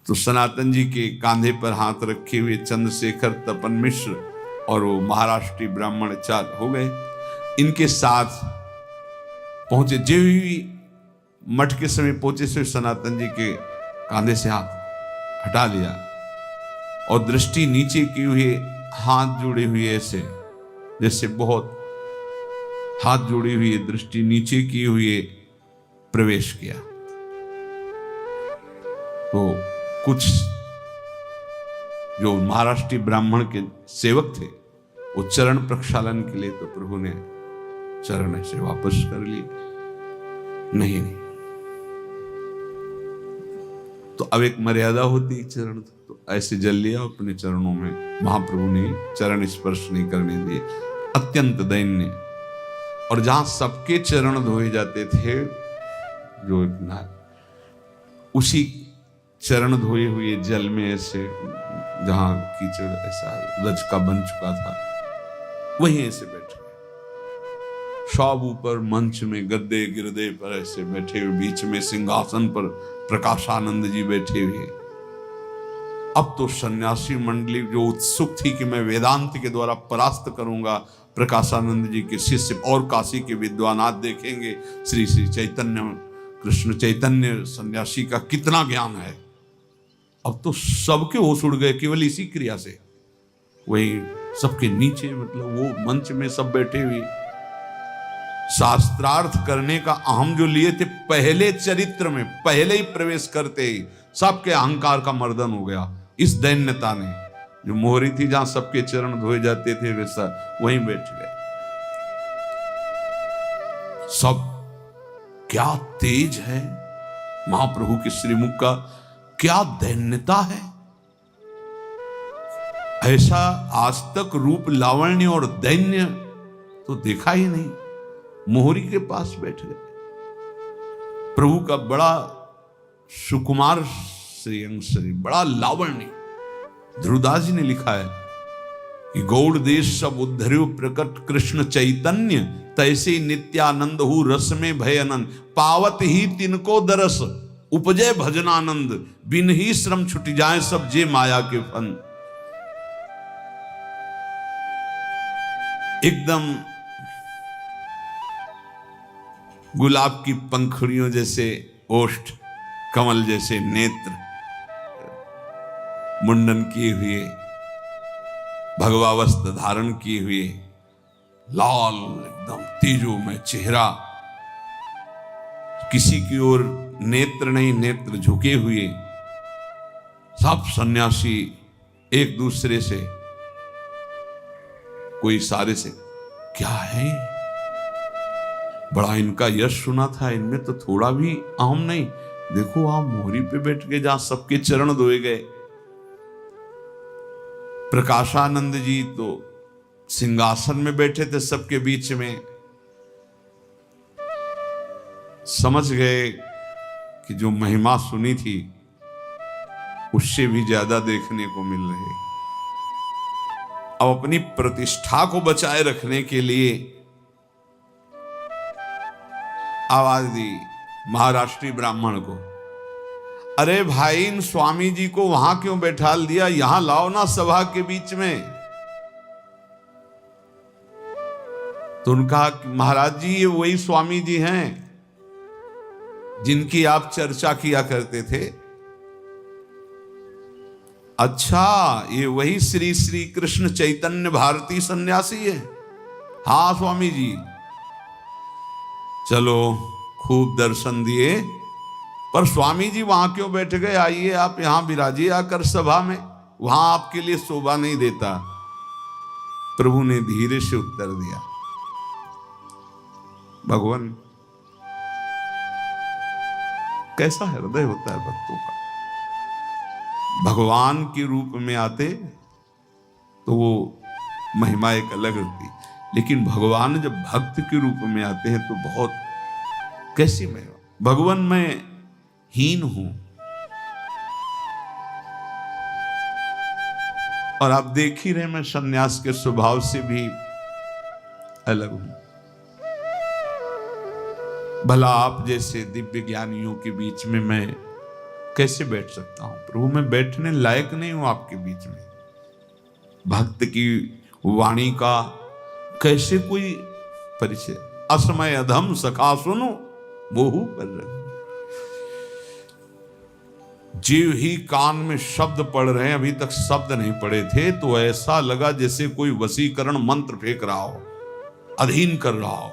तो सनातन जी के कांधे पर हाथ रखे हुए चंद्रशेखर, तपन मिश्र और वो महाराष्ट्रीय ब्राह्मण चार हो गए। इनके साथ पहुंचे। जो ही मठ के समय पहुंचे से सनातन जी के कांधे से हाथ हटा लिया और दृष्टि नीचे की हुए, हाथ जोड़े हुए ऐसे, जैसे बहुत हाथ जोड़ी हुई दृष्टि नीचे की हुए प्रवेश किया। तो कुछ जो महाराष्ट्रीय ब्राह्मण के सेवक थे वो चरण प्रक्षालन के लिए, तो प्रभु ने चरण ऐसे वापस कर लिए। नहीं नहीं, तो अब एक मर्यादा होती चरण, तो ऐसे जल लिया अपने चरणों में। महाप्रभु ने चरण स्पर्श नहीं करने दिए, अत्यंत दैन्य। और जहां सबके चरण धोए जाते थे, जो उसी चरण धोए हुए जल में ऐसे, जहां कीचड़ ऐसा रज का बन चुका था, वहीं ऐसे बैठे सब ऊपर मंच में गद्दे गिरदे पर ऐसे बैठे हुए, बीच में सिंहासन पर प्रकाशानंद जी बैठे हुए। अब तो सन्यासी मंडली जो उत्सुक थी कि मैं वेदांत के द्वारा परास्त करूंगा प्रकाशानंद जी के शिष्य, और काशी के विद्वानात देखेंगे श्री श्री चैतन्य कृष्ण चैतन्य सन्यासी का कितना ज्ञान है। अब तो सबके होश उड़ गए केवल इसी क्रिया से। वही सबके नीचे, मतलब वो मंच में सब बैठे हुए, शास्त्रार्थ करने का अहम जो लिए थे, पहले चरित्र में पहले ही प्रवेश करते ही सबके अहंकार का मर्दन हो गया इस दैन्यता ने। जो मोहरी थी जहां सबके चरण धोए जाते थे, वैसा वहीं बैठ गए सब। क्या तेज है महाप्रभु के श्रीमुख का, क्या दैन्यता है। ऐसा आज तक रूप लावण्य और दैन्य तो देखा ही नहीं। मोहरी के पास बैठ गए। प्रभु का बड़ा सुकुमार श्रीअंग शरीर, बड़ा लावण्य। ध्रुवदास जी ने लिखा है कि गौड़ देश सब उद्धर्यो प्रकट कृष्ण चैतन्य, तैसे नित्यानंद हु रस में भयनंद, पावत ही तिनको दरस उपजय भजनानंद, बिन ही श्रम छुट जाए सब जे माया के फन। एकदम गुलाब की पंखुड़ियों जैसे ओष्ठ, कमल जैसे नेत्र, मुंडन किए हुए, भगवा वस्त्र धारण किए हुए, लाल एकदम तेजोमय चेहरा, किसी की ओर नेत्र नहीं, नेत्र झुके हुए। सब सन्यासी एक दूसरे से कोई इशारे से, क्या है, बड़ा इनका यश सुना था, इनमें तो थोड़ा भी अहम नहीं। देखो आप मोहरी पे बैठ गए जहां सबके चरण धोए गए। प्रकाशानंद जी तो सिंहासन में बैठे थे सबके बीच में। समझ गए कि जो महिमा सुनी थी उससे भी ज्यादा देखने को मिल रहे। अब अपनी प्रतिष्ठा को बचाए रखने के लिए आवाज दी महाराष्ट्रीय ब्राह्मण को, अरे भाई इन स्वामी जी को वहां क्यों बैठाल दिया, यहां लाओ ना सभा के बीच में। तो उनका महाराज जी ये वही स्वामी जी हैं जिनकी आप चर्चा किया करते थे। अच्छा, ये वही श्री श्री कृष्ण चैतन्य भारती सन्यासी है। हाँ स्वामी जी, चलो खूब दर्शन दिए, पर स्वामी जी वहां क्यों बैठ गए, आइए आप यहां विराजिए आकर सभा में, वहां आपके लिए शोभा नहीं देता। प्रभु ने धीरे से उत्तर दिया, भगवान कैसा हृदय होता है भक्तों का। भगवान के रूप में आते तो वो महिमा एक अलग होती, लेकिन भगवान जब भक्त के रूप में आते हैं तो बहुत कैसी महिमा। भगवान मैं हीन हूं, और आप देख ही रहे मैं सन्यास के स्वभाव से भी अलग हूं। भला आप जैसे दिव्य ज्ञानियों के बीच में मैं कैसे बैठ सकता हूं प्रभु, मैं बैठने लायक नहीं हूं आपके बीच में। भक्त की वाणी का कैसे कोई परिचय। असमय अधम सखा सुनो मोहू पर रंग। जीव ही कान में शब्द पढ़ रहे हैं, अभी तक शब्द नहीं पढ़े थे, तो ऐसा लगा जैसे कोई वशीकरण मंत्र फेंक रहा हो, अधीन कर रहा हो।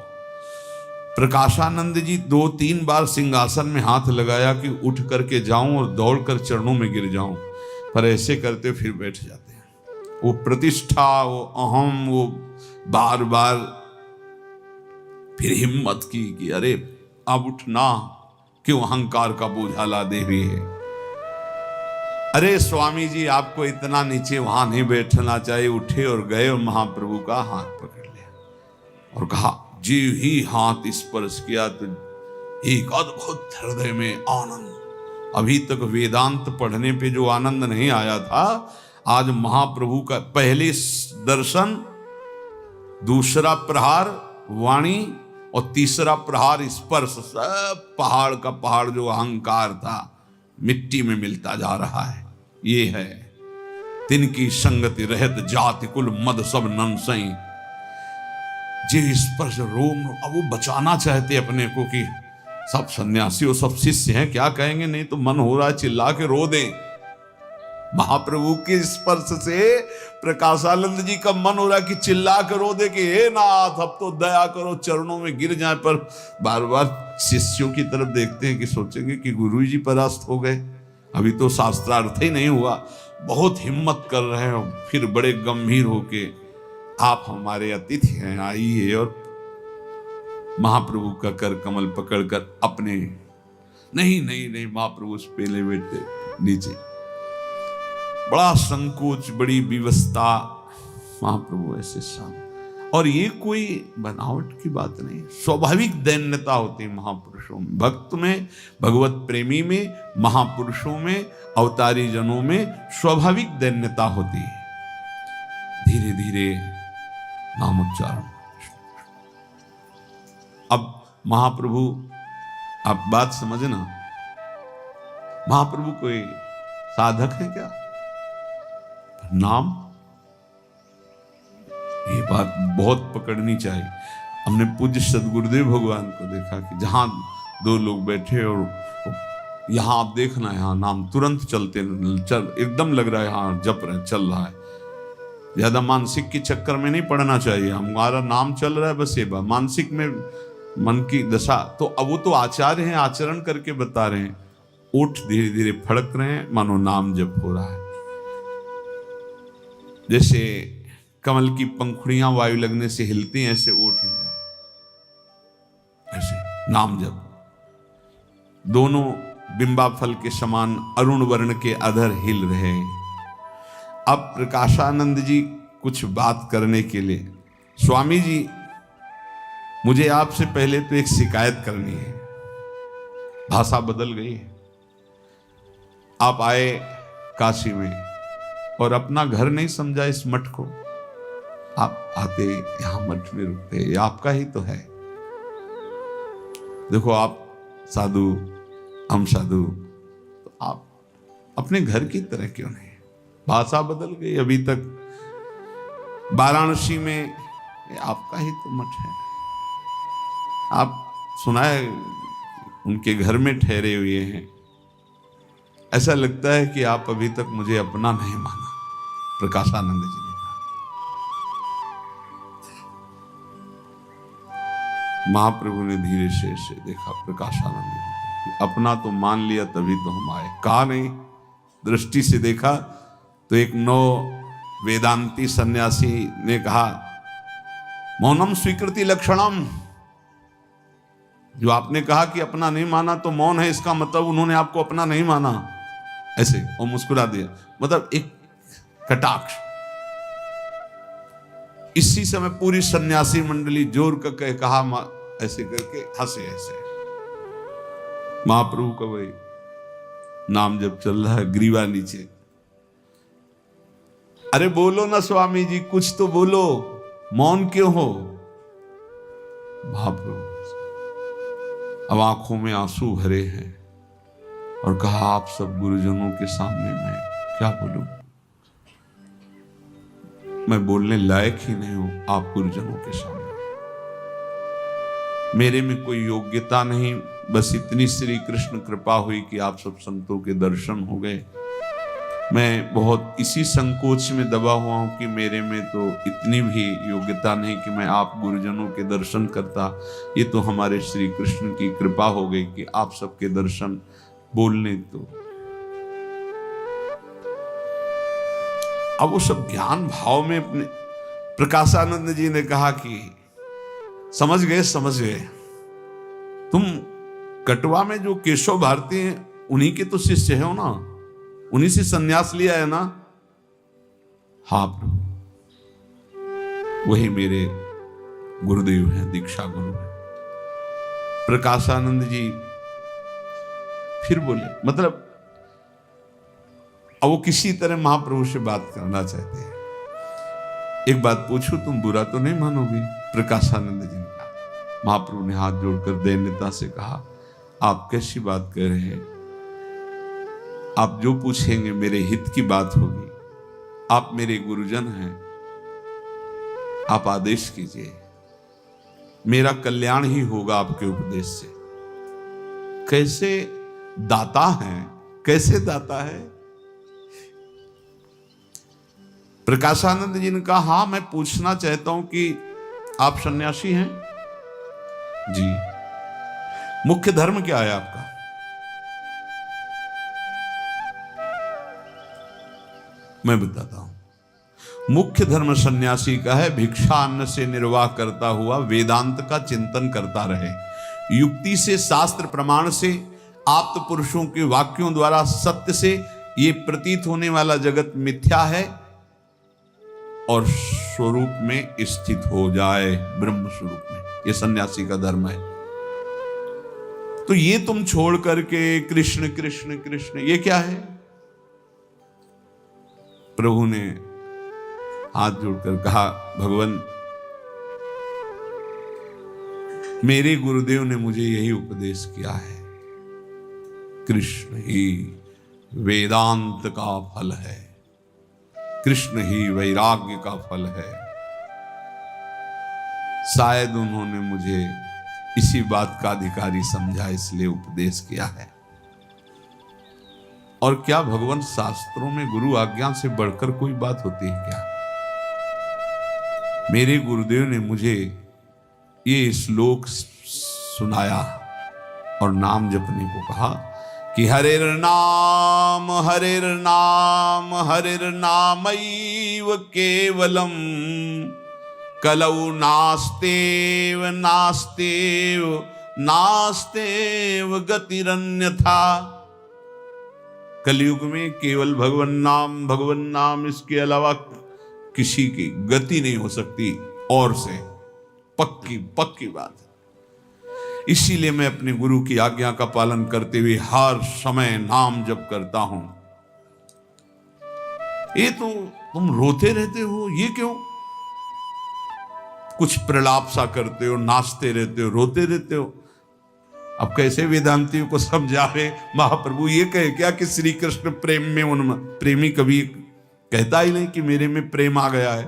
प्रकाशानंद जी 2-3 बार सिंहासन में हाथ लगाया कि उठ करके जाऊं और दौड़कर चरणों में गिर जाऊं, पर ऐसे करते फिर बैठ जाते हैं। वो प्रतिष्ठा, वो अहम, वो बार बार फिर हिम्मत की कि अरे अब उठना, क्यों अहंकार का बोझा लादे हुए है। अरे स्वामी जी आपको इतना नीचे वहां नहीं बैठना चाहिए। उठे और गए और महाप्रभु का हाथ पकड़ लिया और कहा, जीव ही हाथ स्पर्श किया तो एक अद्भुत हृदय में आनंद। अभी तक वेदांत पढ़ने पे जो आनंद नहीं आया था, आज महाप्रभु का पहले दर्शन, दूसरा प्रहार वाणी और तीसरा प्रहार स्पर्श, सब पहाड़ का पहाड़ जो अहंकार था मिट्टी में मिलता जा रहा है। ये है तिनकी संगति रहत जाति कुल मद सब नंसई। जी स्पर्श रोम। अब वो बचाना चाहते अपने को कि सब सन्यासी और सब शिष्य हैं, क्या कहेंगे, नहीं तो मन हो रहा है चिल्ला के रो दें। महाप्रभु के स्पर्श से प्रकाशानंद जी का मन हो रहा है कि चिल्ला कर रो दे कि हे नाथ अब तो दया करो, चरणों में गिर जाए। पर बार बार शिष्यों की तरफ देखते हैं कि सोचेंगे कि गुरु जी परास्त हो गए, अभी तो शास्त्रार्थ ही नहीं हुआ। बहुत हिम्मत कर रहे हो, फिर बड़े गंभीर होके आप हमारे अतिथि हैं, आइए। और महाप्रभु का कर कमल पकड़कर अपने नहीं महाप्रभु उस पेले बैठे नीचे, बड़ा संकोच, बड़ी विवशता, महाप्रभु ऐसे शांत। और ये कोई बनावट की बात नहीं, स्वाभाविक दैन्यता होती है महापुरुषों में, भक्त में, भगवत प्रेमी में, महापुरुषों में, अवतारी जनों में स्वाभाविक दैन्यता होती है। धीरे धीरे नामोच्चारण। अब महाप्रभु, आप बात समझना, महाप्रभु कोई साधक है क्या? नाम, ये बात बहुत पकड़नी चाहिए। हमने पूज्य सदगुरुदेव भगवान को देखा कि जहां 2 लोग बैठे और यहां आप देखना, यहां नाम तुरंत चलते, चल एकदम लग रहा है हाँ जप रहे, चल रहा है। ज्यादा मानसिक के चक्कर में नहीं पड़ना चाहिए, हमारा नाम चल रहा है बस, ये बात मानसिक में मन की दशा। तो अब वो तो आचार्य हैं, आचरण करके बता रहे हैं। ओठ धीरे धीरे फड़क रहे हैं, मानो नाम जप हो रहा है। जैसे कमल की पंखुड़ियां वायु लगने से हिलती हैं, ऐसे ओठ हिल रहे, ऐसे नाम जप। दोनों बिंबा फल के समान अरुण वर्ण के अधर हिल रहे हैं। अब प्रकाशानंद जी कुछ बात करने के लिए, स्वामी जी मुझे आपसे पहले तो एक शिकायत करनी है। भाषा बदल गई है। आप आए काशी में और अपना घर नहीं समझा इस मठ को, आप आते यहां मठ में रुकते, ये आपका ही तो है। देखो आप साधु, हम साधु, तो आप अपने घर की तरह क्यों नहीं? भाषा बदल गई। अभी तक वाराणसी में आपका ही तो मठ है, आप सुनाए उनके घर में ठहरे हुए हैं। ऐसा लगता है कि आप अभी तक मुझे अपना नहीं माना, प्रकाशानंद जी ने कहा। महाप्रभु ने धीरे से देखा प्रकाशानंद जी, अपना तो मान लिया तभी तो हम आए, कहा नहीं। दृष्टि से देखा तो एक वेदांती सन्यासी ने कहा, मौनम स्वीकृति लक्षणम। जो आपने कहा कि अपना नहीं माना तो मौन है, इसका मतलब उन्होंने आपको अपना नहीं माना, ऐसे। और मुस्कुरा दिया, मतलब एक कटाक्ष। इसी समय पूरी सन्यासी मंडली जोर करके कहा, ऐसे करके हंसे ऐसे। महाप्रभु का वही नाम जब चल रहा है, ग्रीवा नीचे। अरे बोलो ना स्वामी जी, कुछ तो बोलो, मौन क्यों हो? महाप्रभु अब आंखों में आंसू भरे हैं और कहा आप सब गुरुजनों के सामने मैं क्या बोलूं, मैं बोलने लायक ही नहीं हूं आप गुरुजनों के सामने, मेरे में कोई योग्यता नहीं, बस इतनी श्री कृष्ण कृपा हुई कि आप सब संतों के दर्शन हो गए। मैं बहुत इसी संकोच में दबा हुआ हूं कि मेरे में तो इतनी भी योग्यता नहीं कि मैं आप गुरुजनों के दर्शन करता, ये तो हमारे श्री कृष्ण की कृपा हो गई कि आप सबके दर्शन बोलने तो। अब वो सब ज्ञान भाव में अपने प्रकाशानंद जी ने कहा कि समझ गए तुम कटवा में जो केशव भारती हैं उन्हीं के तो शिष्य हो ना, उन्हीं से सन्यास लिया है ना। हाँ प्रभु, वही मेरे गुरुदेव हैं, दीक्षा गुरु हैं। प्रकाशानंद जी फिर बोले, मतलब अब वो किसी तरह महाप्रभु से बात करना चाहते हैं। एक बात पूछूं, तुम बुरा तो नहीं मानोगे? प्रकाशानंद जी ने कहा। महाप्रभु ने हाथ जोड़कर दैन्यता से कहा, आप कैसी बात कर रहे हैं? आप जो पूछेंगे मेरे हित की बात होगी, आप मेरे गुरुजन हैं, आप आदेश कीजिए, मेरा कल्याण ही होगा आपके उपदेश से। कैसे दाता हैं, कैसे दाता है? प्रकाशानंद जी ने कहा, हाँ मैं पूछना चाहता हूं कि आप सन्यासी हैं? जी। मुख्य धर्म क्या है आपका? मैं बताता हूं। मुख्य धर्म सन्यासी का है भिक्षा अन्न से निर्वाह करता हुआ वेदांत का चिंतन करता रहे, युक्ति से, शास्त्र प्रमाण से, आप्त पुरुषों के वाक्यों द्वारा सत्य से ये प्रतीत होने वाला जगत मिथ्या है और स्वरूप में स्थित हो जाए, ब्रह्म स्वरूप में। ये सन्यासी का धर्म है। तो ये तुम छोड़ करके कृष्ण कृष्ण कृष्ण, ये क्या है? प्रभु ने हाथ जोड़कर कहा, भगवान मेरे गुरुदेव ने मुझे यही उपदेश किया है, कृष्ण ही वेदांत का फल है, कृष्ण ही वैराग्य का फल है। शायद उन्होंने मुझे इसी बात का अधिकारी समझा, इसलिए उपदेश किया है। और क्या भगवान शास्त्रों में गुरु आज्ञा से बढ़कर कोई बात होती है क्या? मेरे गुरुदेव ने मुझे ये श्लोक सुनाया और नाम जपने को कहा कि हरिर नाम हरिर नाम हरिर नामैव केवलम कलौ नास्तेव नास्तेव नास्तेव गतिरन्यथा। कलयुग में केवल भगवन नाम, इसके अलावा किसी की गति नहीं हो सकती और से, पक्की बात है। इसीलिए मैं अपने गुरु की आज्ञा का पालन करते हुए हर समय नाम जप करता हूं। ये तो तुम रोते रहते हो, ये क्यों? कुछ प्रलाप सा करते हो, नाचते रहते हो, रोते रहते हो। अब कैसे वेदांतियों को समझावे महाप्रभु? ये कहे क्या कि श्री कृष्ण प्रेम में उन्मत्त? प्रेमी कभी कहता ही नहीं कि मेरे में प्रेम आ गया है।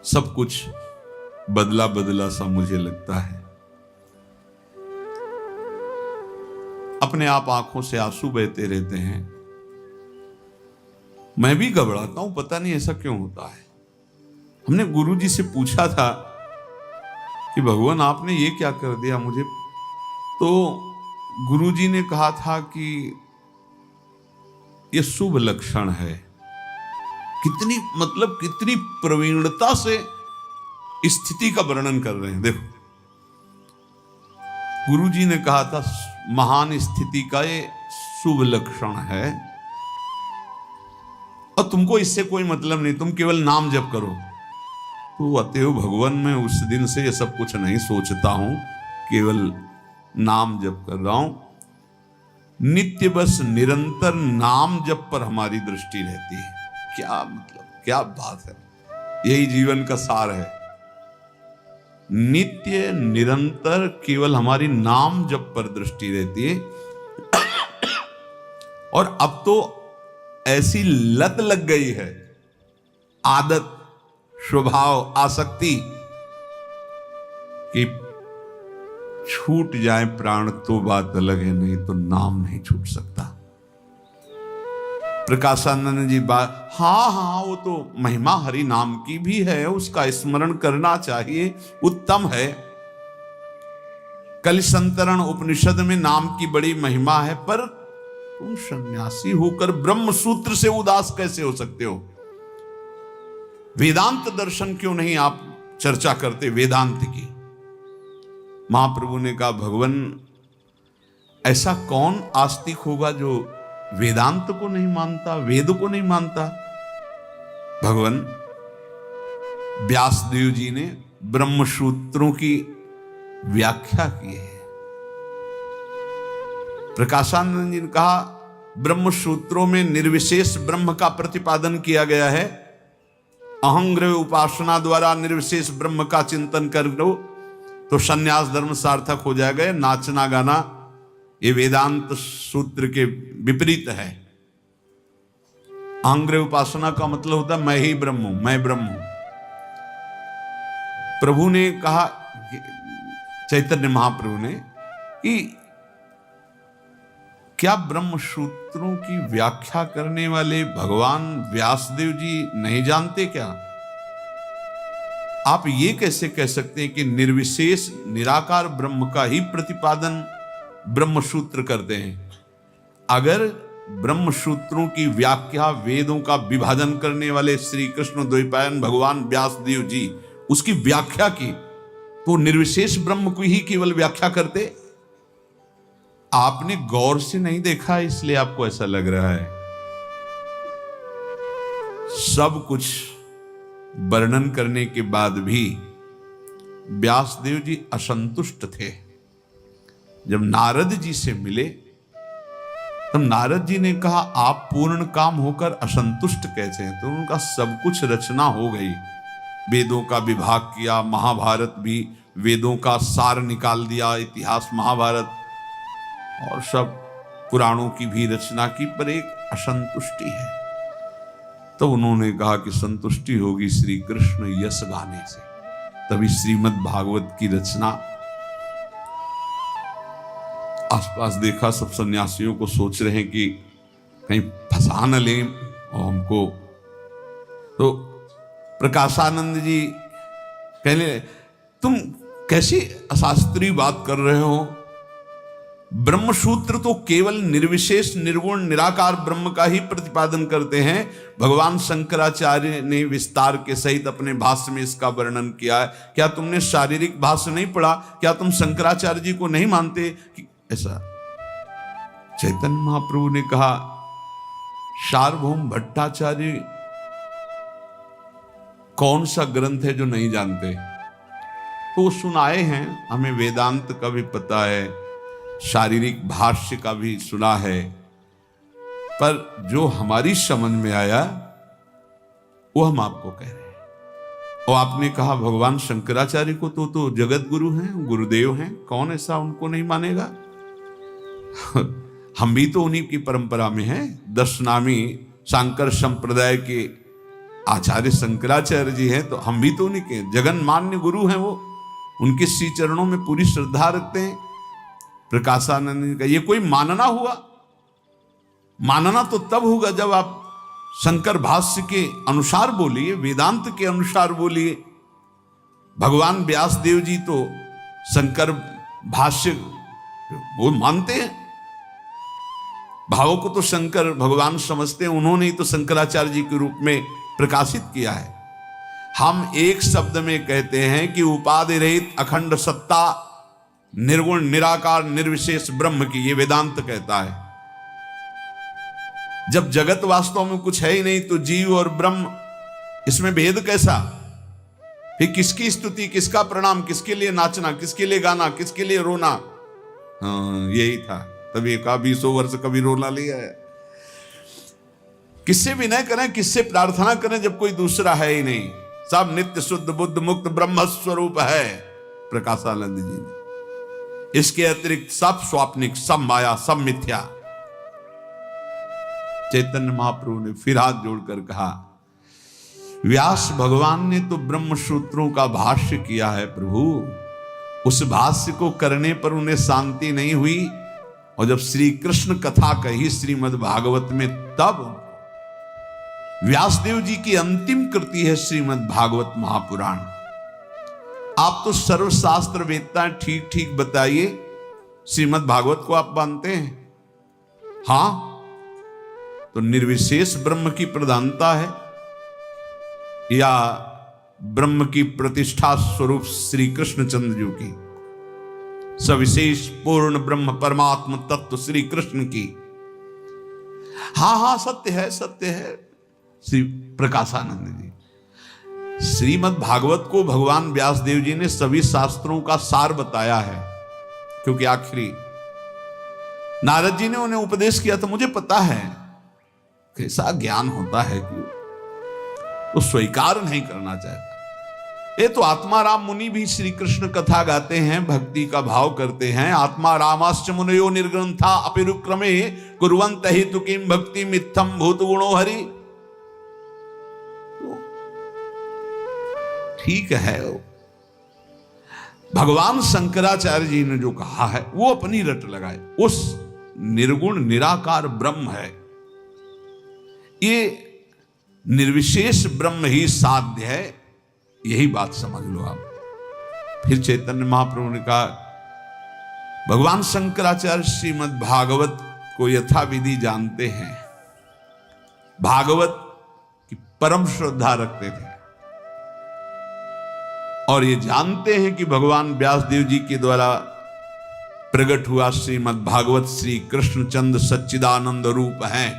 सब कुछ बदला बदला सा मुझे लगता है। अपने आप आंखों से आंसू बहते रहते हैं। मैं भी घबराता हूं, पता नहीं ऐसा क्यों होता है। हमने गुरुजी से पूछा था कि भगवान आपने ये क्या कर दिया मुझे, तो गुरुजी ने कहा था कि ये शुभ लक्षण है। कितनी कितनी प्रवीणता से स्थिति का वर्णन कर रहे हैं। देखो, गुरुजी ने कहा था महान स्थिति का ये शुभ लक्षण है और तुमको इससे कोई मतलब नहीं, तुम केवल नाम जप करो। तो अतएव भगवान मैं उस दिन से ये सब कुछ नहीं सोचता हूं, केवल नाम जप कर रहा हूं। नित्य बस निरंतर नाम जप पर हमारी दृष्टि रहती है। क्या मतलब, क्या बात है। यही जीवन का सार है। नित्य निरंतर केवल हमारी नाम जप पर दृष्टि रहती है। और अब तो ऐसी लत लग गई है, आदत, स्वभाव, आसक्ति कि छूट जाए प्राण तो बात अलग है, नहीं तो नाम नहीं छूट सकता। प्रकाशानंद जी बात, हाँ वो तो महिमा हरि नाम की भी है, उसका स्मरण करना चाहिए, उत्तम है। कलिसंतरण उपनिषद में नाम की बड़ी महिमा है, पर तुम सन्यासी होकर ब्रह्म सूत्र से उदास कैसे हो सकते हो? वेदांत दर्शन क्यों नहीं आप चर्चा करते वेदांत की? महाप्रभु ने कहा, भगवान ऐसा कौन आस्तिक होगा जो वेदांत को नहीं मानता, वेद को नहीं मानता? भगवान व्यासदेव जी ने ब्रह्म सूत्रों की व्याख्या की है। प्रकाशानंद जी ने कहा, ब्रह्म सूत्रों में निर्विशेष ब्रह्म का प्रतिपादन किया गया है। अहंग्रह उपासना द्वारा निर्विशेष ब्रह्म का चिंतन कर लो तो संन्यास धर्म सार्थक हो जाएगा। नाचना गाना ये वेदांत सूत्र के विपरीत है। अहंग्रह उपासना का मतलब होता है मैं ही ब्रह्म हूं, मैं ब्रह्म हूं। प्रभु ने कहा, चैतन्य महाप्रभु ने, कि क्या ब्रह्म सूत्रों की व्याख्या करने वाले भगवान व्यासदेव जी नहीं जानते क्या? आप ये कैसे कह सकते हैं कि निर्विशेष निराकार ब्रह्म का ही प्रतिपादन ब्रह्म सूत्र करते हैं? अगर ब्रह्म सूत्रों की व्याख्या वेदों का विभाजन करने वाले श्री कृष्ण द्वैपायन भगवान व्यासदेव जी उसकी व्याख्या की, तो निर्विशेष ब्रह्म को ही केवल व्याख्या करते। आपने गौर से नहीं देखा, इसलिए आपको ऐसा लग रहा है। सब कुछ वर्णन करने के बाद भी व्यासदेव जी असंतुष्ट थे। जब नारद जी से मिले तब नारद जी ने कहा, आप पूर्ण काम होकर असंतुष्ट कैसे हैं? तो उनका सब कुछ रचना हो गई, वेदों का विभाग किया, महाभारत भी वेदों का सार निकाल दिया, इतिहास महाभारत और सब पुराणों की भी रचना की, पर एक असंतुष्टि है। तो उन्होंने कहा कि संतुष्टि होगी श्री कृष्ण यश गाने से, तभी श्रीमद् भागवत की रचना। आसपास देखा, सब सन्यासियों को सोच रहे हैं कि कहीं फंसा न लें और हमको। तो प्रकाशानंद जी कहने, तुम कैसी अशास्त्रीय बात कर रहे हो? ब्रह्म सूत्र तो केवल निर्विशेष निर्गुण निराकार ब्रह्म का ही प्रतिपादन करते हैं। भगवान शंकराचार्य ने विस्तार के सहित अपने भाष्य में इसका वर्णन किया है। क्या तुमने शारीरिक भाष्य नहीं पढ़ा? क्या तुम शंकराचार्य जी को नहीं मानते कि ऐसा? चैतन्य महाप्रभु ने कहा, सार्वभौम भट्टाचार्य कौन सा ग्रंथ है जो नहीं जानते? तो सुनाए हैं, हमें वेदांत का भी पता है, शारीरिक भाष्य का भी सुना है, पर जो हमारी समझ में आया वो हम आपको कह रहे हैं। और आपने कहा भगवान शंकराचार्य को तो जगत गुरु हैं, गुरुदेव हैं, कौन ऐसा उनको नहीं मानेगा? हम भी तो उन्हीं की परंपरा में हैं। दशनामी शांकर संप्रदाय के आचार्य शंकराचार्य जी हैं, तो हम भी तो उन्हीं के जगन मान्य गुरु हैं। वो उनके श्री चरणों में पूरी श्रद्धा रखते हैं। प्रकाशानंद का ये कोई मानना हुआ? मानना तो तब होगा जब आप शंकर भाष्य के अनुसार बोलिए, वेदांत के अनुसार बोलिए। भगवान व्यासदेव जी तो शंकर भाष्य वो मानते हैं, भावों को तो शंकर भगवान समझते हैं, उन्होंने ही तो शंकराचार्य जी के रूप में प्रकाशित किया है। हम एक शब्द में कहते हैं कि उपाधि रहित अखंड सत्ता निर्गुण निराकार निर्विशेष ब्रह्म की, ये वेदांत कहता है। जब जगत वास्तव में कुछ है ही नहीं तो जीव और ब्रह्म, इसमें भेद कैसा? फिर किसकी स्तुति, किसका प्रणाम, किसके लिए नाचना, किसके लिए गाना, किसके लिए रोना? हाँ, यही था। तभी 20 वर्ष कभी रोना लिया है। किससे विनय करें, किससे प्रार्थना करें जब कोई दूसरा है ही नहीं? सब नित्य शुद्ध बुद्ध मुक्त ब्रह्म स्वरूप है। प्रकाशानंद जी ने। इसके अतिरिक्त सब स्वाप्निक, सब माया, सब मिथ्या। चैतन्य महाप्रभु ने फिर हाथ जोड़कर कहा, व्यास भगवान ने तो ब्रह्म सूत्रों का भाष्य किया है प्रभु, उस भाष्य को करने पर उन्हें शांति नहीं हुई, और जब श्री कृष्ण कथा कही श्रीमद् भागवत में, तब व्यासदेव जी की अंतिम कृति है श्रीमद् भागवत महापुराण। आप तो सर्वशास्त्र वेदता, ठीक ठीक बताइए, श्रीमद् भागवत को आप मानते हैं? हां, तो निर्विशेष ब्रह्म की प्रधानता है या ब्रह्म की प्रतिष्ठा स्वरूप श्री कृष्णचंद्र जी की, सविशेष पूर्ण ब्रह्म परमात्म तत्व श्री कृष्ण की? हां हां, सत्य है, सत्य है। श्री प्रकाशानंद जी, श्रीमद् भागवत को भगवान व्यासदेव जी ने सभी शास्त्रों का सार बताया है, क्योंकि आखिरी नारद जी ने उन्हें उपदेश किया था। मुझे पता है कैसा ज्ञान होता है कि वो स्वीकार नहीं करना चाहता। ये तो आत्माराम मुनि भी श्री कृष्ण कथा गाते हैं, भक्ति का भाव करते हैं। आत्मा रामाश्च मुनयो निर्ग्रंथा अपिरुक्रमे कुर्वन्त हि तु किं भक्ति मित्थम भूत गुणो हरि। ठीक है, भगवान शंकराचार्य जी ने जो कहा है वो अपनी रट लगाए। उस निर्गुण निराकार ब्रह्म है, ये निर्विशेष ब्रह्म ही साध्य है, यही बात समझ लो आप। फिर चैतन्य महाप्रभु ने कहा, भगवान शंकराचार्य श्रीमद् भागवत को यथाविधि जानते हैं, भागवत की परम श्रद्धा रखते थे, और ये जानते हैं कि भगवान व्यासदेव जी के द्वारा प्रकट हुआ श्रीमद् भागवत श्री कृष्णचंद्र सच्चिदानंद रूप है।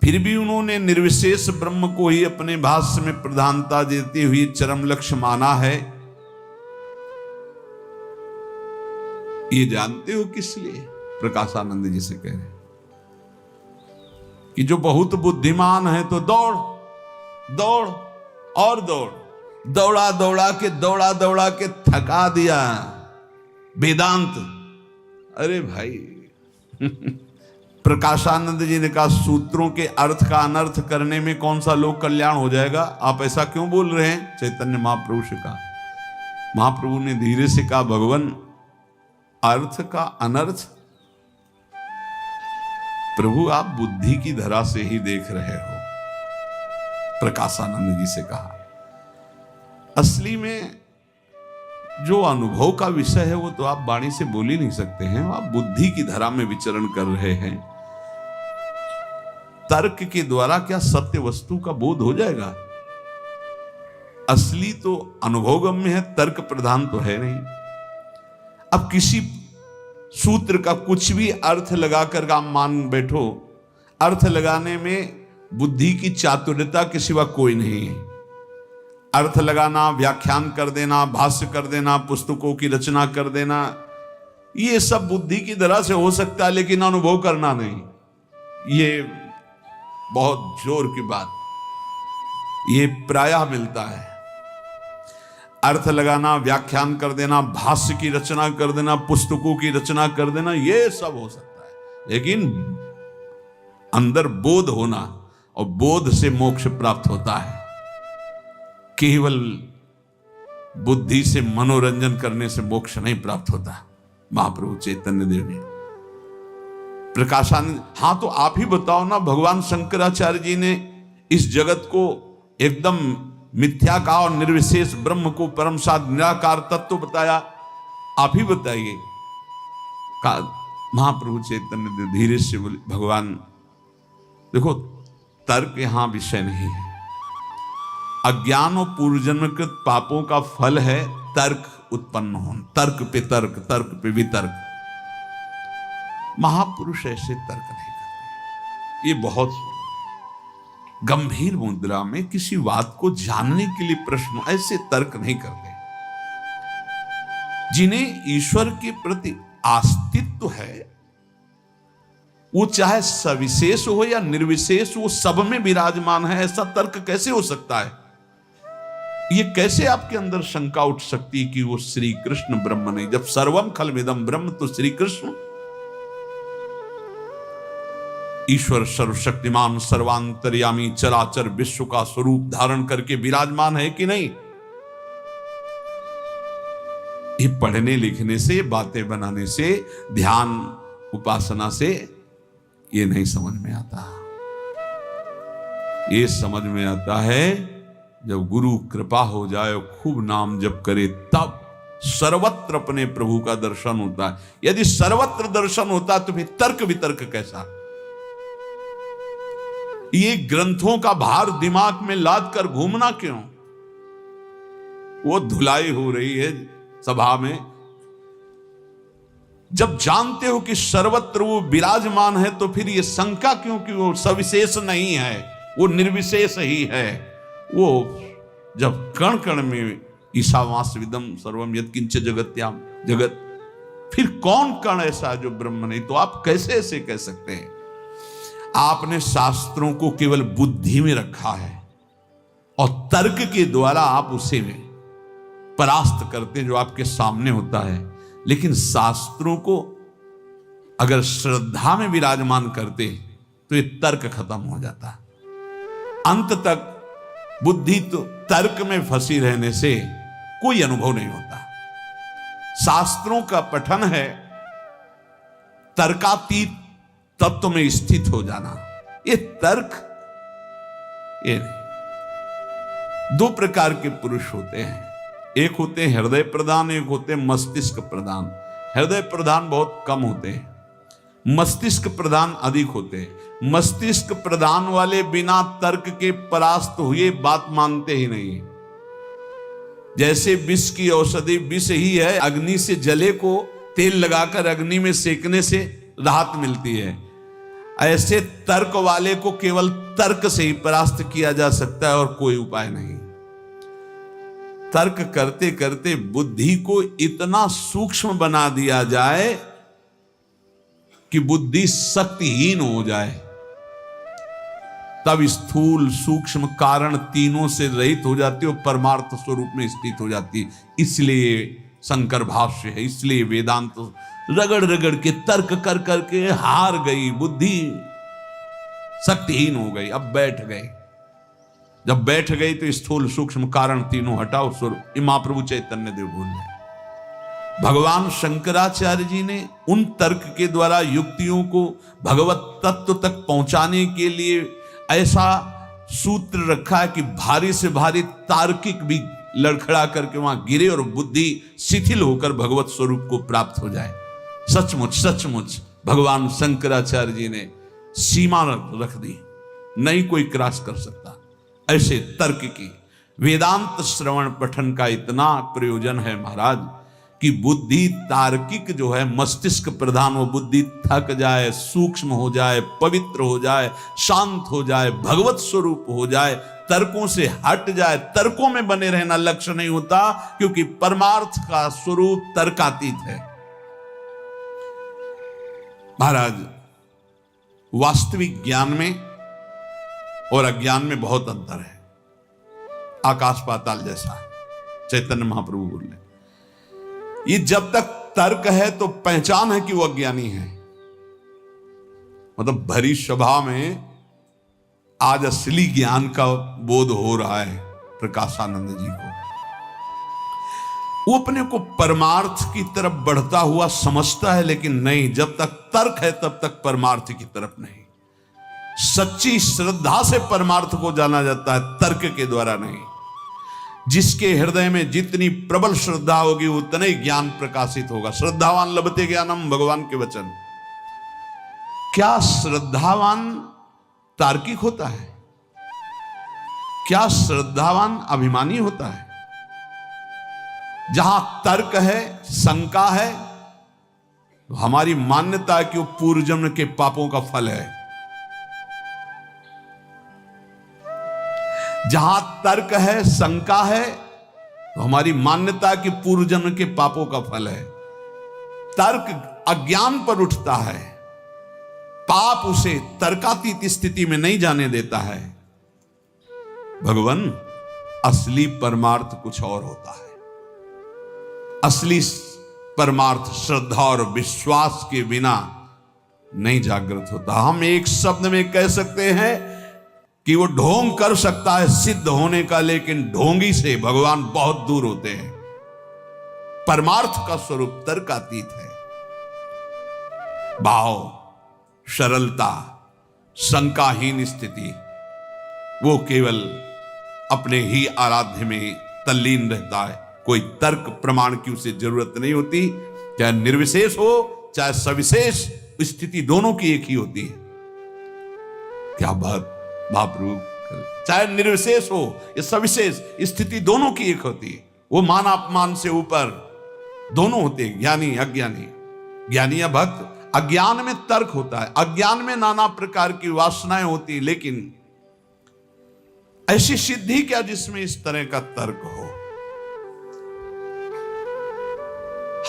फिर भी उन्होंने निर्विशेष ब्रह्म को ही अपने भाष्य में प्रधानता देते हुए चरम लक्ष्य माना है। ये जानते हो किस लिए? प्रकाशानंद जी से कह रहे कि जो बहुत बुद्धिमान है तो दौड़ दौड़ और दौड़, दौड़ा दौड़ा के थका दिया वेदांत। अरे भाई प्रकाशानंद जी ने कहा, सूत्रों के अर्थ का अनर्थ करने में कौन सा लोक कल्याण हो जाएगा? आप ऐसा क्यों बोल रहे हैं? चैतन्य महाप्रभु से कहा। महाप्रभु ने धीरे से कहा, भगवान अर्थ का अनर्थ प्रभु आप बुद्धि की धरा से ही देख रहे हो। प्रकाशानंद जी से कहा, असली में जो अनुभव का विषय है वो तो आप वाणी से बोल ही नहीं सकते हैं, आप बुद्धि की धरा में विचरण कर रहे हैं। तर्क के द्वारा क्या सत्य वस्तु का बोध हो जाएगा? असली तो अनुभवगम्य है, तर्क प्रधान तो है नहीं। अब किसी सूत्र का कुछ भी अर्थ लगाकर आप मान बैठो, अर्थ लगाने में बुद्धि की चातुर्यता के सिवा कोई नहीं है। अर्थ लगाना, व्याख्यान कर देना, भाष्य कर देना, पुस्तकों की रचना कर देना, ये सब बुद्धि की तरह से हो सकता है, लेकिन अनुभव करना नहीं। ये बहुत जोर की बात, ये प्रायः मिलता है। अर्थ लगाना, व्याख्यान कर देना, भाष्य की रचना कर देना, पुस्तकों की रचना कर देना, ये सब हो सकता है, लेकिन अंदर बोध होना, और बोध से मोक्ष प्राप्त होता है। केवल बुद्धि से मनोरंजन करने से मोक्ष नहीं प्राप्त होता। महाप्रभु चैतन्य देव ने प्रकाशानंद, हाँ तो आप ही बताओ ना, भगवान शंकराचार्य जी ने इस जगत को एकदम मिथ्या का और निर्विशेष ब्रह्म को परम साध निराकार तत्व बताया, आप ही बताइए। महाप्रभु चैतन्य देव धीरे से बोले, भगवान देखो, तर्क यहां विषय नहीं है। अज्ञान और पूर्वजन्मकृत पापों का फल है तर्क उत्पन्न होना, तर्क पे तर्क, तर्क पे वितर्क। महापुरुष ऐसे तर्क नहीं करते। ये बहुत गंभीर मुद्रा में किसी बात को जानने के लिए प्रश्न, ऐसे तर्क नहीं करते। जिन्हें ईश्वर के प्रति आस्तित्व है, वो चाहे सविशेष हो या निर्विशेष, वो सब में विराजमान है, ऐसा तर्क कैसे हो सकता है? ये कैसे आपके अंदर शंका उठ सकती है कि वो श्री कृष्ण ब्रह्म नहीं, जब सर्वम खलमिदम ब्रह्म तो श्री कृष्ण ईश्वर सर्वशक्तिमान सर्वांतर्यामी चराचर विश्व का स्वरूप धारण करके विराजमान है कि नहीं। ये पढ़ने लिखने से, बातें बनाने से, ध्यान उपासना से ये नहीं समझ में आता। ये समझ में आता है जब गुरु कृपा हो जाए, खूब नाम जप करे, तब सर्वत्र अपने प्रभु का दर्शन होता है। यदि सर्वत्र दर्शन होता तो फिर तर्क वितर्क कैसा। ये ग्रंथों का भार दिमाग में लाद कर घूमना क्यों। वो धुलाई हो रही है सभा में। जब जानते हो कि सर्वत्र वो विराजमान है तो फिर ये शंका क्यों कि वो सविशेष नहीं है, वो निर्विशेष ही है। वो जब कण कण में ईशावास्यविदम सर्वम यत्किंच जगत्याम जगत, फिर कौन कण ऐसा जो ब्रह्म नहीं। तो आप कैसे ऐसे कह सकते हैं। आपने शास्त्रों को केवल बुद्धि में रखा है और तर्क के द्वारा आप उसे में परास्त करते हैं जो आपके सामने होता है। लेकिन शास्त्रों को अगर श्रद्धा में विराजमान करते तो ये तर्क खत्म हो जाता। अंत तक बुद्धि तो तर्क में फंसी रहने से कोई अनुभव नहीं होता। शास्त्रों का पठन है तर्कातीत तत्व में स्थित हो जाना। ये तर्क ये नहीं। दो प्रकार के पुरुष होते हैं, एक होते हैं हृदय प्रधान, एक होते हैं मस्तिष्क प्रधान। हृदय प्रधान बहुत कम होते हैं, मस्तिष्क प्रधान अधिक होते हैं। मस्तिष्क प्रधान वाले बिना तर्क के परास्त हुए बात मानते ही नहीं। जैसे विष की औषधि विष ही है, अग्नि से जले को तेल लगाकर अग्नि में सेकने से राहत मिलती है, ऐसे तर्क वाले को केवल तर्क से ही परास्त किया जा सकता है और कोई उपाय नहीं। तर्क करते करते बुद्धि को इतना सूक्ष्म बना दिया जाए कि बुद्धि शक्तिहीन हो जाए, तब स्थूल सूक्ष्म कारण तीनों से रहित हो जाती है और परमार्थ स्वरूप में स्थित हो जाती है। इसलिए शंकर भाष्य है, इसलिए वेदांत रगड़ रगड़ के तर्क कर करके हार गई, बुद्धि शक्तिहीन हो गई। अब बैठ गए, जब बैठ गई तो स्थूल सूक्ष्म कारण तीनों हटाओ स्वरूप। महाप्रभु चैतन्य देव बोल रहे, भगवान शंकराचार्य जी ने उन तर्क के द्वारा युक्तियों को भगवत तत्व तक पहुंचाने के लिए ऐसा सूत्र रखा है कि भारी से भारी तार्किक भी लड़खड़ा करके वहां गिरे और बुद्धि शिथिल होकर भगवत स्वरूप को प्राप्त हो जाए। सचमुच सचमुच भगवान शंकराचार्य जी ने सीमा रख दी, नहीं कोई क्रॉस कर सकता। ऐसे तर्क की वेदांत श्रवण पठन का इतना प्रयोजन है महाराज कि बुद्धि तार्किक जो है मस्तिष्क प्रधान, वो बुद्धि थक जाए, सूक्ष्म हो जाए, पवित्र हो जाए, शांत हो जाए, भगवत स्वरूप हो जाए, तर्कों से हट जाए। तर्कों में बने रहना लक्ष्य नहीं होता, क्योंकि परमार्थ का स्वरूप तर्कातीत है। महाराज वास्तविक ज्ञान में और अज्ञान में बहुत अंतर है, आकाश पाताल जैसा है। चैतन्य महाप्रभु बोल रहे, ये जब तक तर्क है तो पहचान है कि वो अज्ञानी है। मतलब भरी सभा में आज असली ज्ञान का बोध हो रहा है प्रकाशानंद जी को। वो अपने को परमार्थ की तरफ बढ़ता हुआ समझता है, लेकिन नहीं, जब तक तर्क है तब तक परमार्थ की तरफ नहीं। सच्ची श्रद्धा से परमार्थ को जाना जाता है, तर्क के द्वारा नहीं। जिसके हृदय में जितनी प्रबल श्रद्धा होगी उतना ही ज्ञान प्रकाशित होगा। श्रद्धावान लभते ज्ञानम, भगवान के वचन। क्या श्रद्धावान तार्किक होता है? क्या श्रद्धावान अभिमानी होता है? जहां तर्क है, शंका है, हमारी मान्यता है कि वो पूर्व जन्म के पापों का फल है। जहां तर्क है, शंका है, तो हमारी मान्यता कि पूर्व जन्म के पापों का फल है। तर्क अज्ञान पर उठता है, पाप उसे तर्कातीत स्थिति में नहीं जाने देता है। भगवान असली परमार्थ कुछ और होता है। असली परमार्थ श्रद्धा और विश्वास के बिना नहीं जागृत होता। हम एक शब्द में कह सकते हैं कि वो ढोंग कर सकता है सिद्ध होने का, लेकिन ढोंगी से भगवान बहुत दूर होते हैं। परमार्थ का स्वरूप तर्कातीत है। भाव, सरलता, शंकाहीन स्थिति, वो केवल अपने ही आराध्य में तल्लीन रहता है। कोई तर्क प्रमाण की उसे जरूरत नहीं होती। चाहे निर्विशेष हो चाहे सविशेष, स्थिति दोनों की एक ही होती है। क्या बात महाप्रभु, चाहे निर्विशेष हो या सविशेष, स्थिति दोनों की एक होती है। वो मान अपमान से ऊपर दोनों होते हैं, ज्ञानी अज्ञानी, ज्ञानी या भक्त। अज्ञान में तर्क होता है, अज्ञान में नाना प्रकार की वासनाएं होती, लेकिन ऐसी सिद्धि क्या जिसमें इस तरह का तर्क हो।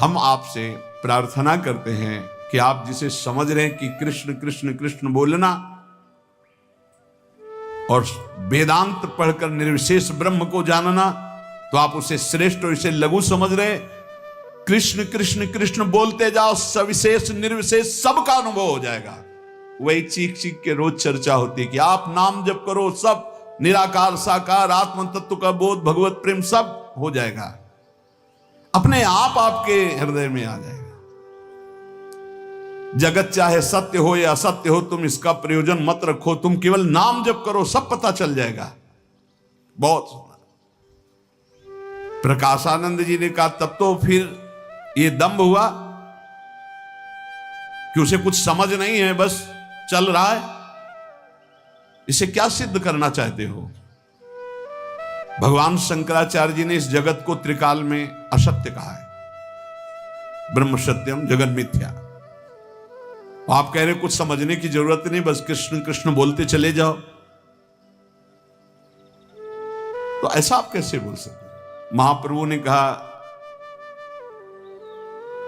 हम आपसे प्रार्थना करते हैं कि आप जिसे समझ रहे हैं कि कृष्ण कृष्ण कृष्ण बोलना और वेदांत पढ़कर निर्विशेष ब्रह्म को जानना, तो आप उसे श्रेष्ठ और इसे लघु समझ रहे हैं। कृष्ण कृष्ण कृष्ण बोलते जाओ, सविशेष निर्विशेष सबका अनुभव हो जाएगा। वही चीख चीख के रोज चर्चा होती है कि आप नाम जप करो, सब निराकार साकार आत्म तत्व का बोध, भगवत प्रेम सब हो जाएगा, अपने आप आपके हृदय में आ जाएगा। जगत चाहे सत्य हो या असत्य हो, तुम इसका प्रयोजन मत रखो, तुम केवल नाम जप करो, सब पता चल जाएगा। बहुत सुना। प्रकाशानंद जी ने कहा तब तो फिर ये दंभ हुआ कि उसे कुछ समझ नहीं है, बस चल रहा है। इसे क्या सिद्ध करना चाहते हो? भगवान शंकराचार्य जी ने इस जगत को त्रिकाल में असत्य कहा है। ब्रह्म सत्यम जगत मिथ्या। आप कह रहे कुछ समझने की जरूरत नहीं, बस कृष्ण कृष्ण बोलते चले जाओ, तो ऐसा आप कैसे बोल सकते? महाप्रभु ने कहा,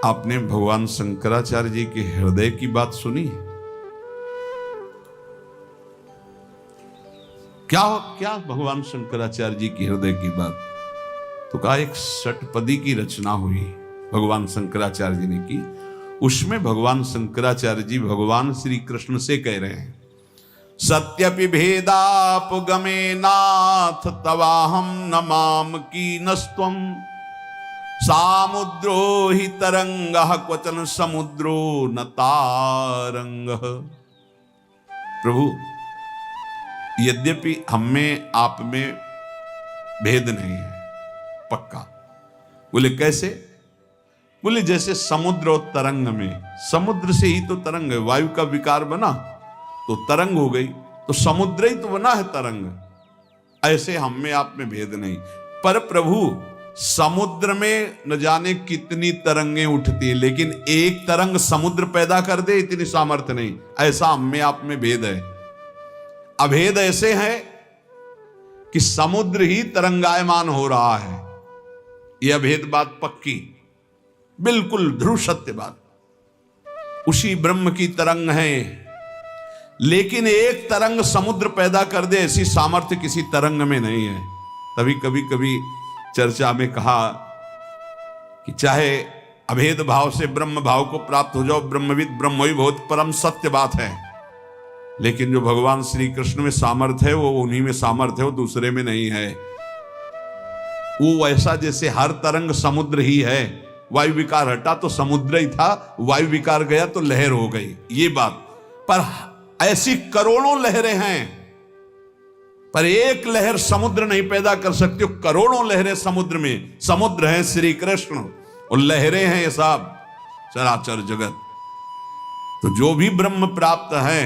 आपने भगवान शंकराचार्य जी के हृदय की बात सुनी? क्या क्या भगवान शंकराचार्य जी की हृदय की बात? तो कहा एक षटपदी की रचना हुई भगवान शंकराचार्य जी ने की। उसमें भगवान शंकराचार्य जी भगवान श्री कृष्ण से कह रहे हैं, सत्यपि भेदापगमे नाथ तवाहम नमाम कीनस्त्वम सामुद्रो हि तरंगः क्वचन समुद्रो न तारंगः। प्रभु, यद्यपि हम में आप में भेद नहीं है, पक्का। बोले कैसे? बोले जैसे समुद्र और तरंग में, समुद्र से ही तो तरंग है, वायु का विकार बना तो तरंग हो गई, तो समुद्र ही तो बना है तरंग। ऐसे हम में आप में भेद नहीं। पर प्रभु, समुद्र में न जाने कितनी तरंगें उठती है, लेकिन एक तरंग समुद्र पैदा कर दे इतनी सामर्थ्य नहीं। ऐसा हम में आप में भेद है। अभेद ऐसे है कि समुद्र ही तरंगायमान हो रहा है। यह अभेद बात पक्की, बिल्कुल ध्रुव सत्य बात। उसी ब्रह्म की तरंग है, लेकिन एक तरंग समुद्र पैदा कर दे ऐसी सामर्थ्य किसी तरंग में नहीं है। तभी कभी कभी चर्चा में कहा कि चाहे अभेद भाव से ब्रह्म भाव को प्राप्त हो जाओ, ब्रह्मविद ब्रह्म ही बहुत परम सत्य बात है, लेकिन जो भगवान श्री कृष्ण में सामर्थ्य है वो उन्हीं में सामर्थ्य है, वो दूसरे में नहीं है। वो ऐसा जैसे हर तरंग समुद्र ही है। वायु विकार हटा तो समुद्र ही था, वायु विकार गया तो लहर हो गई, ये बात। पर ऐसी करोड़ों लहरें हैं, पर एक लहर समुद्र नहीं पैदा कर सकती। करोड़ों लहरें समुद्र में, समुद्र है श्री कृष्ण और लहरें हैं ये सब चराचर जगत। तो जो भी ब्रह्म प्राप्त है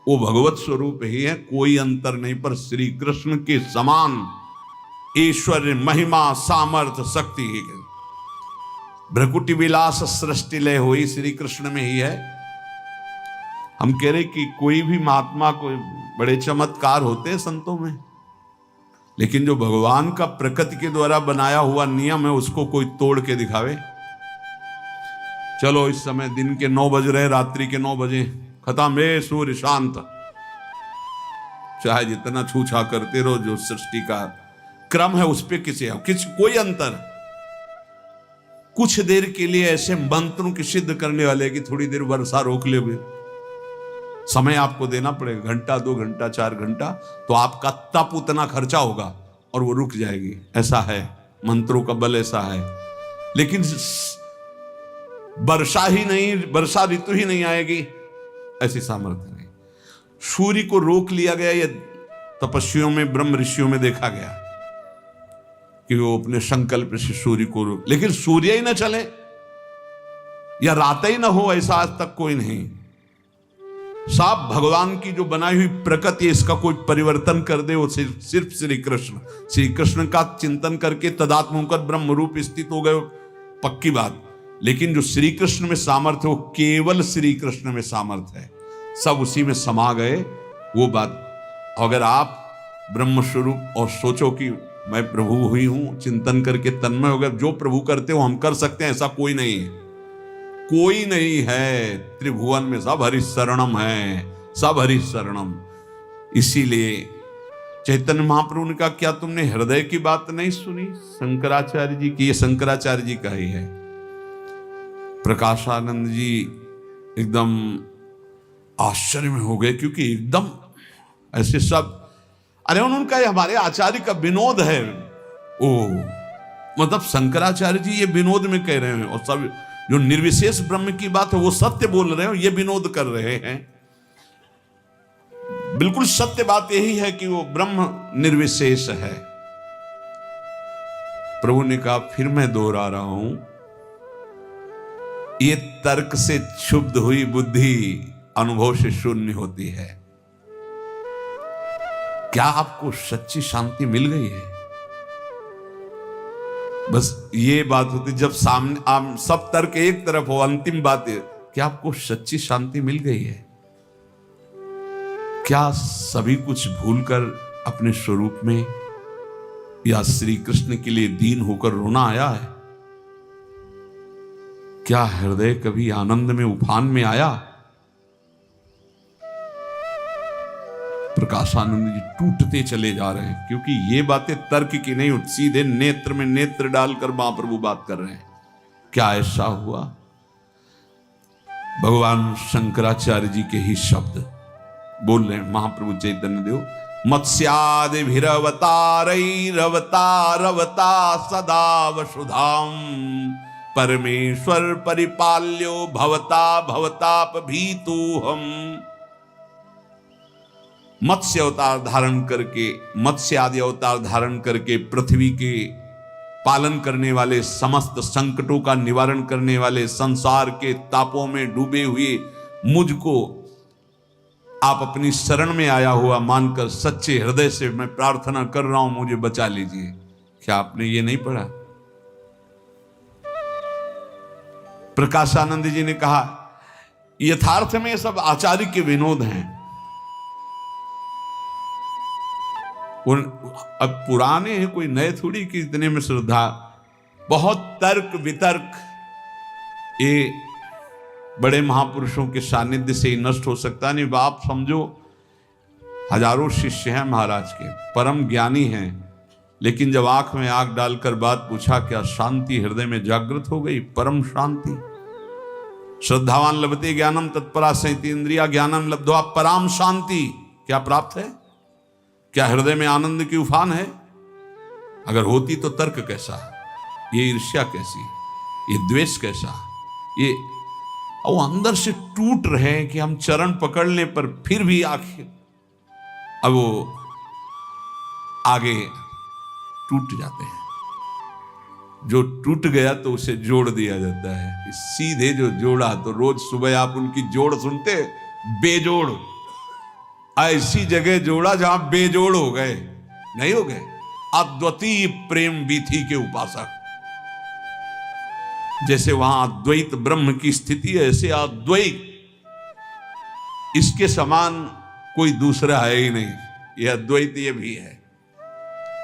वो भगवत स्वरूप ही है, कोई अंतर नहीं। पर श्री कृष्ण के समान ऐश्वर्य महिमा सामर्थ्य शक्ति ही है। भ्रकुटी विलास सृष्टि लय हुई श्री कृष्ण में ही है। हम कह रहे कि कोई भी महात्मा को बड़े चमत्कार होते हैं संतों में, लेकिन जो भगवान का प्रकृति के द्वारा बनाया हुआ नियम है उसको कोई तोड़ के दिखावे। चलो इस समय दिन के 9 बज रहे, रात्रि के 9 बजे, खत्म है, सूर्य शांत, चाहे जितना छूछा करते रहो, जो सृष्टि का क्रम है उस पे कोई अंतर। कुछ देर के लिए ऐसे मंत्रों की सिद्ध करने वाले कि थोड़ी देर वर्षा रोक ले, समय आपको देना पड़ेगा, घंटा 2 घंटा 4 घंटा, तो आपका तप उतना खर्चा होगा और वो रुक जाएगी। ऐसा है, मंत्रों का बल ऐसा है। लेकिन वर्षा ऋतु ही नहीं आएगी, ऐसी सामर्थ्य नहीं। सूर्य को रोक लिया गया, ये तपस्वियों में, ब्रह्म ऋषियों में देखा गया कि वो अपने संकल्प से सूर्य को रोक, लेकिन सूर्य ही ना चले या रात ही ना हो, ऐसा आज तक कोई नहीं। साफ भगवान की जो बनाई हुई प्रकृति, इसका कोई परिवर्तन कर दे, वो सिर्फ श्री कृष्ण का चिंतन करके तदात्म होकर ब्रह्म रूप स्थित हो गए, पक्की बात। लेकिन जो श्री कृष्ण में सामर्थ्य, वो केवल श्री कृष्ण में सामर्थ्य है, सब उसी में समा गए, वो बात। अगर आप ब्रह्म स्वरूप और सोचो कि मैं प्रभु हुई हूं, चिंतन करके तन्मय हो गए, जो प्रभु करते हो हम कर सकते हैं, ऐसा कोई नहीं है, कोई नहीं है। त्रिभुवन में सब हरि शरणम है, सब हरि शरणम। इसीलिए चैतन्य महाप्रभु ने कहा, क्या तुमने हृदय की बात नहीं सुनी शंकराचार्य जी की? ये शंकराचार्य जी का ही है। प्रकाशानंद जी एकदम आश्चर्य में हो गए, क्योंकि एकदम ऐसे सब, अरे उनका ये हमारे आचार्य का विनोद है। ओ मतलब शंकराचार्य जी ये विनोद में कह रहे हैं, और सब जो निर्विशेष ब्रह्म की बात है वो सत्य बोल रहे हो, ये विनोद कर रहे हैं। बिल्कुल सत्य बात यही है कि वो ब्रह्म निर्विशेष है। प्रभु ने कहा, फिर मैं दोहरा रहा हूं, ये तर्क से क्षुब्ध हुई बुद्धि अनुभव से शून्य होती है। क्या आपको सच्ची शांति मिल गई है? बस ये बात होती, जब सामने सब तर्क एक तरफ हो, अंतिम बात है, क्या आपको सच्ची शांति मिल गई है? क्या सभी कुछ भूलकर अपने स्वरूप में या श्री कृष्ण के लिए दीन होकर रोना आया है? क्या हृदय कभी आनंद में उफान में आया? प्रकाशानंद जी टूटते चले जा रहे हैं, क्योंकि ये बातें तर्क की नहीं, सीधे नेत्र में नेत्र डालकर महाप्रभु बात कर रहे हैं। क्या ऐसा हुआ? भगवान शंकराचार्य जी के ही शब्द बोल रहे हैं महाप्रभु चैतन्य देव। मत्स्यादि भिरवतारैरवतारवता सदा वसुधाम परमेश्वर परिपाल्यो भवता भवताप भीतु हम। मत्स्य अवतार धारण करके, मत्स्य आदि अवतार धारण करके पृथ्वी के पालन करने वाले, समस्त संकटों का निवारण करने वाले, संसार के तापों में डूबे हुए मुझको आप अपनी शरण में आया हुआ मानकर सच्चे हृदय से मैं प्रार्थना कर रहा हूं, मुझे बचा लीजिए। क्या आपने ये नहीं पढ़ा? प्रकाशानंद जी ने कहा, यथार्थ में सब आचार्य के विनोद हैं। अब पुराने हैं, कोई नए थोड़ी कि इतने में श्रद्धा। बहुत तर्क वितर्क ये बड़े महापुरुषों के सानिध्य से ही नष्ट हो सकता नहीं। आप समझो, हजारों शिष्य हैं महाराज के, परम ज्ञानी हैं, लेकिन जब आंख में आंख डालकर बात पूछा, क्या शांति हृदय में जागृत हो गई? परम शांति। श्रद्धावान लभते ज्ञानम तत्परा संयतीन्द्रिया ज्ञानम लब्ध्वा पराम शांति। क्या प्राप्त है? क्या हृदय में आनंद की उफान है? अगर होती तो तर्क कैसा, ये ईर्ष्या कैसी, ये द्वेष कैसा, ये वो अंदर से टूट रहे हैं कि हम चरण पकड़ने पर फिर भी आखिर अब वो आगे टूट जाते हैं। जो टूट गया तो उसे जोड़ दिया जाता है। सीधे जो जोड़ा, तो रोज सुबह आप उनकी जोड़ सुनते, बेजोड़। ऐसी जगह जोड़ा जहां बेजोड़ हो गए, नहीं हो गए। अद्वितीय प्रेम विधि के उपासक, जैसे वहां अद्वैत ब्रह्म की स्थिति है, ऐसे अद्वैत, इसके समान कोई दूसरा है ही नहीं। यह अद्वैत ये भी है,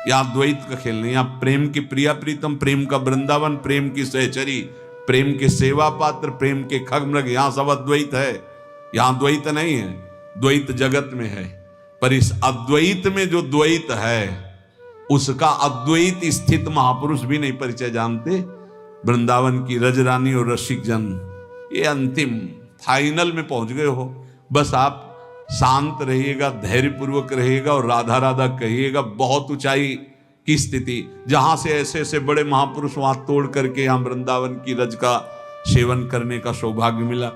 यह अद्वैत का खेल नहीं। यहां प्रेम की प्रिया प्रीतम, प्रेम का वृंदावन, प्रेम की सहचरी, प्रेम के सेवा पात्र, प्रेम के खग मृग, यहां सब अद्वैत है। यहां द्वैत नहीं है। द्वैत जगत में है, पर इस अद्वैत में जो द्वैत है उसका अद्वैत स्थित महापुरुष भी नहीं परिचय जानते। वृंदावन की रजरानी और रसिक जन ये अंतिम फाइनल में पहुंच गए हो। बस आप शांत रहिएगा, धैर्यपूर्वक रहिएगा और राधा राधा कहिएगा। बहुत ऊंचाई की स्थिति, जहां से ऐसे ऐसे बड़े महापुरुष वहां तोड़ करके यहां वृंदावन की रज का सेवन करने का सौभाग्य मिला।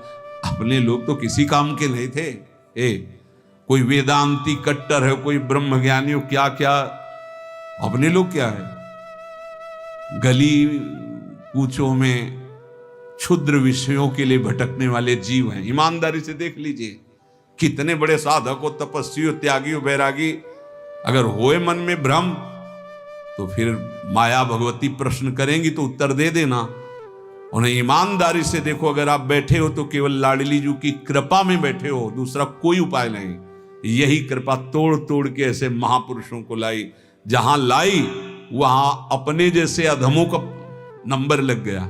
अपने लोग तो किसी काम के नहीं थे। कोई वेदांती कट्टर है, कोई ब्रह्म ज्ञानी हो, क्या क्या। अपने लोग क्या है, गली कूचों में क्षुद्र विषयों के लिए भटकने वाले जीव हैं। ईमानदारी से देख लीजिए, कितने बड़े साधक हो, तपस्वी हो, त्यागी हो, बैरागी, अगर होए मन में भ्रम तो फिर माया भगवती प्रश्न करेंगी तो उत्तर दे देना। उन्हें ईमानदारी से देखो, अगर आप बैठे हो तो केवल लाडली जी की कृपा में बैठे हो, दूसरा कोई उपाय नहीं। यही कृपा तोड़ तोड़ के ऐसे महापुरुषों को लाई। जहां लाई वहां अपने जैसे अधमों का नंबर लग गया।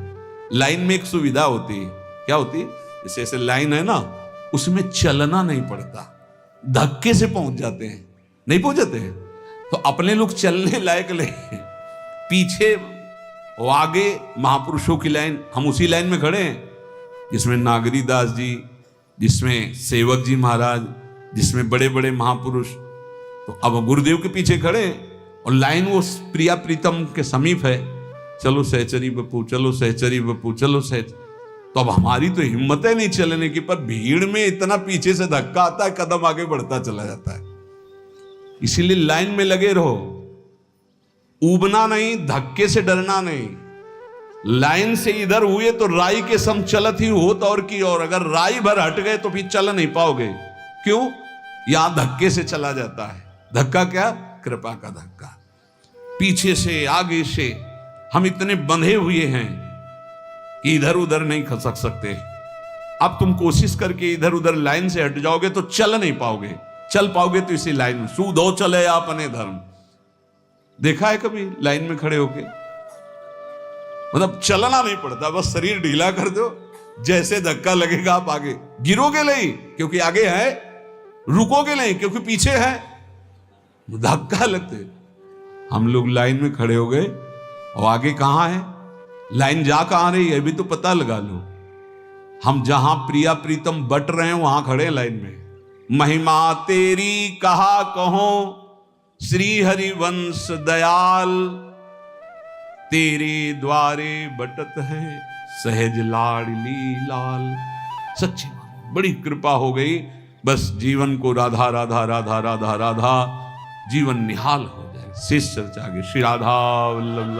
लाइन में एक सुविधा होती है, क्या होती है, जैसे ऐसे लाइन है ना, उसमें चलना नहीं पड़ता, धक्के से पहुंच जाते हैं। नहीं पहुंच जाते हैं तो अपने लोग चलने लायक ले, पीछे वो आगे महापुरुषों की लाइन, हम उसी लाइन में खड़े हैं जिसमें नागरी दास जी, जिसमें सेवक जी महाराज, जिसमें बड़े बड़े महापुरुष। तो अब गुरुदेव के पीछे खड़े हैं और लाइन वो प्रिया प्रीतम के समीप है। चलो सहचरी बपू, चलो सहचरी बपू, चलो सहचरी। तो अब हमारी तो हिम्मत है नहीं चलने की, पर भीड़ में इतना पीछे से धक्का आता है, कदम आगे बढ़ता चला जाता है। इसीलिए लाइन में लगे रहो, ऊबना नहीं, धक्के से डरना नहीं। लाइन से इधर हुए तो राई के सम चलत ही होत और की, और अगर राई भर हट गए तो फिर चल नहीं पाओगे। क्यों? यहां धक्के से चला जाता है। धक्का क्या? कृपा का धक्का। पीछे से आगे से हम इतने बंधे हुए हैं कि इधर उधर नहीं खसक सकते। अब तुम कोशिश करके इधर उधर लाइन से हट जाओगे तो चल नहीं पाओगे। चल पाओगे तो इसी लाइन में, सूधो चले अपने धर्म। देखा है कभी लाइन में खड़े होके? मतलब चलना नहीं पड़ता, बस शरीर ढीला कर दो, जैसे धक्का लगेगा आप आगे। गिरोगे नहीं क्योंकि आगे है, रुकोगे नहीं क्योंकि पीछे है, धक्का लगते। हम लोग लाइन में खड़े हो गए और आगे कहां है, लाइन जा कहां रही है भी तो पता लगा लो। हम जहां प्रिया प्रीतम बट रहे हैं वहां खड़े हैं लाइन में। महिमा तेरी कहा कहो श्री हरिवंश दयाल, तेरे द्वारे बटत है सहज लाडली लाल। सच्ची बड़ी कृपा हो गई। बस जीवन को राधा राधा राधा राधा राधा जीवन निहाल हो जाए। शेष चर्चा आगे। श्री राधा वल्लभ।